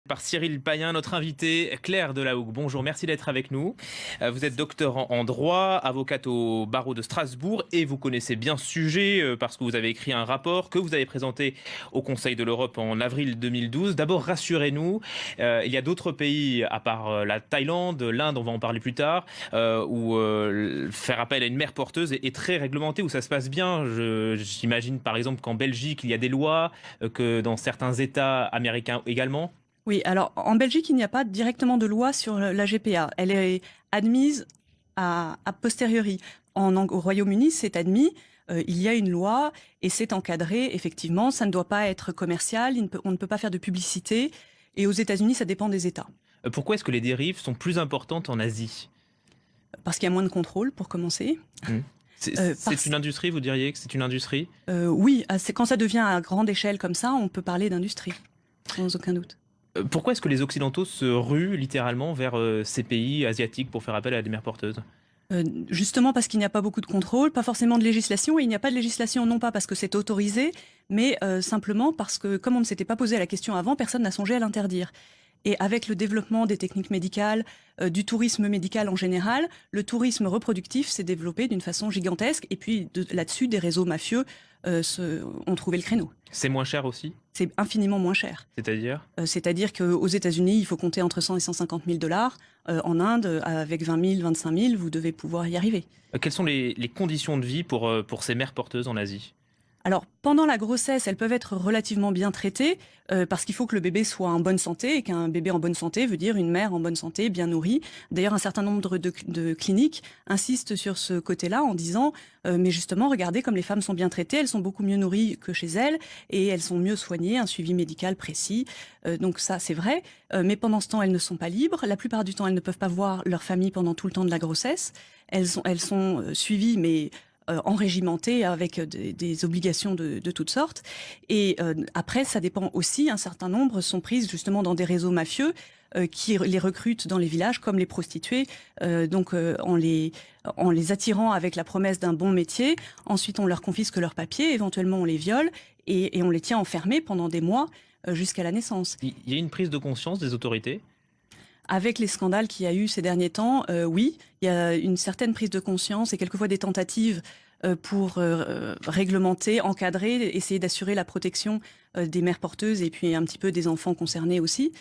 Par Cyril Payen, notre invité Claire Delahougue. Bonjour, merci d'être avec nous. Vous êtes docteur en droit, avocate au barreau de Strasbourg et vous connaissez bien ce sujet parce que vous avez écrit un rapport que vous avez présenté au Conseil de l'Europe en avril 2012. D'abord, rassurez-nous, il y a d'autres pays à part la Thaïlande, l'Inde, on va en parler plus tard, où faire appel à une mère porteuse est très réglementé, où ça se passe bien. J'imagine par exemple qu'en Belgique, il y a des lois, que dans certains États américains également. Oui, alors en Belgique, il n'y a pas directement de loi sur la GPA. Elle est admise a posteriori. Au Royaume-Uni, c'est admis, il y a une loi et c'est encadré, effectivement, ça ne doit pas être commercial, on ne peut pas faire de publicité. Et aux États-Unis, ça dépend des États. Pourquoi est-ce que les dérives sont plus importantes en Asie? Parce qu'il y a moins de contrôle, pour commencer. Hmm. C'est une Parce... industrie, vous diriez que c'est une industrie? Oui, quand ça devient à grande échelle comme ça, on peut parler d'industrie, sans aucun doute. Pourquoi est-ce que les Occidentaux se ruent littéralement vers ces pays asiatiques pour faire appel à des mères porteuses? Justement parce qu'il n'y a pas beaucoup de contrôle, pas forcément de législation, et il n'y a pas de législation non pas parce que c'est autorisé, mais simplement parce que comme on ne s'était pas posé la question avant, personne n'a songé à l'interdire. Et avec le développement des techniques médicales, du tourisme médical en général, le tourisme reproductif s'est développé d'une façon gigantesque, et puis là-dessus, des réseaux mafieux ont trouvé le créneau. C'est moins cher aussi? C'est infiniment moins cher. C'est-à-dire? C'est-à-dire qu'aux États-Unis, il faut compter entre 100 et 150 000 $. En Inde, avec 20 000, 25 000, vous devez pouvoir y arriver. Quelles sont les conditions de vie pour ces mères porteuses en Asie? Alors, pendant la grossesse, elles peuvent être relativement bien traitées parce qu'il faut que le bébé soit en bonne santé et qu'un bébé en bonne santé veut dire une mère en bonne santé, bien nourrie. D'ailleurs, un certain nombre de cliniques insistent sur ce côté-là en disant mais justement, regardez comme les femmes sont bien traitées, elles sont beaucoup mieux nourries que chez elles et elles sont mieux soignées, un suivi médical précis. Donc ça, c'est vrai. Mais pendant ce temps, elles ne sont pas libres. La plupart du temps, elles ne peuvent pas voir leur famille pendant tout le temps de la grossesse. Elles sont suivies, mais enrégimentées avec des obligations de toutes sortes. Et après, ça dépend aussi, un certain nombre sont prises justement dans des réseaux mafieux qui les recrutent dans les villages comme les prostituées, en les attirant avec la promesse d'un bon métier. Ensuite, on leur confisque leurs papiers, éventuellement on les viole et on les tient enfermés pendant des mois jusqu'à la naissance. Il y a une prise de conscience des autorités? Avec les scandales qu'il y a eu ces derniers temps, oui, il y a une certaine prise de conscience et quelquefois des tentatives pour réglementer, encadrer, essayer d'assurer la protection des mères porteuses et puis un petit peu des enfants concernés aussi.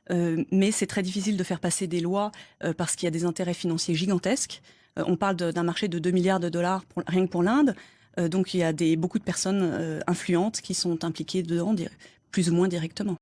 Mais c'est très difficile de faire passer des lois parce qu'il y a des intérêts financiers gigantesques. On parle d'un marché de 2 milliards de dollars rien que pour l'Inde. Donc il y a beaucoup de personnes influentes qui sont impliquées dedans, plus ou moins directement.